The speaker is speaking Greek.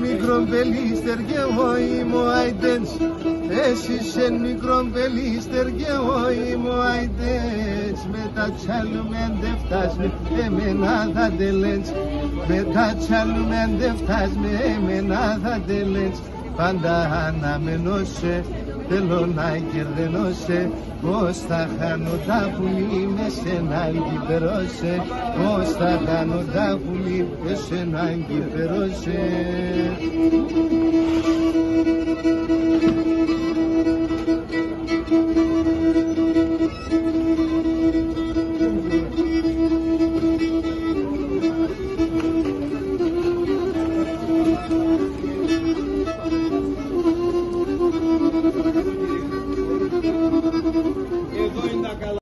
μικρό μπελίστερ και εγώ είμαι ο Αϊντένς. Εσύ σεν μικρό μπελίστερ και εγώ είμαι ο Αϊντένς. Με τα τσάλουμε αν δεν φτάς με εμένα θα τελέντς. Με τα τσάλουμε αν δεν φτάς με εμένα θα τελέντς. Πάντα αναμένω σε, θέλω να κερδένω σε. Πώς θα χάνω τα πουλί με σένα εγκυπερώσαι. Πώς θα χάνω τα πουλί με σένα εγκυπερώσαι.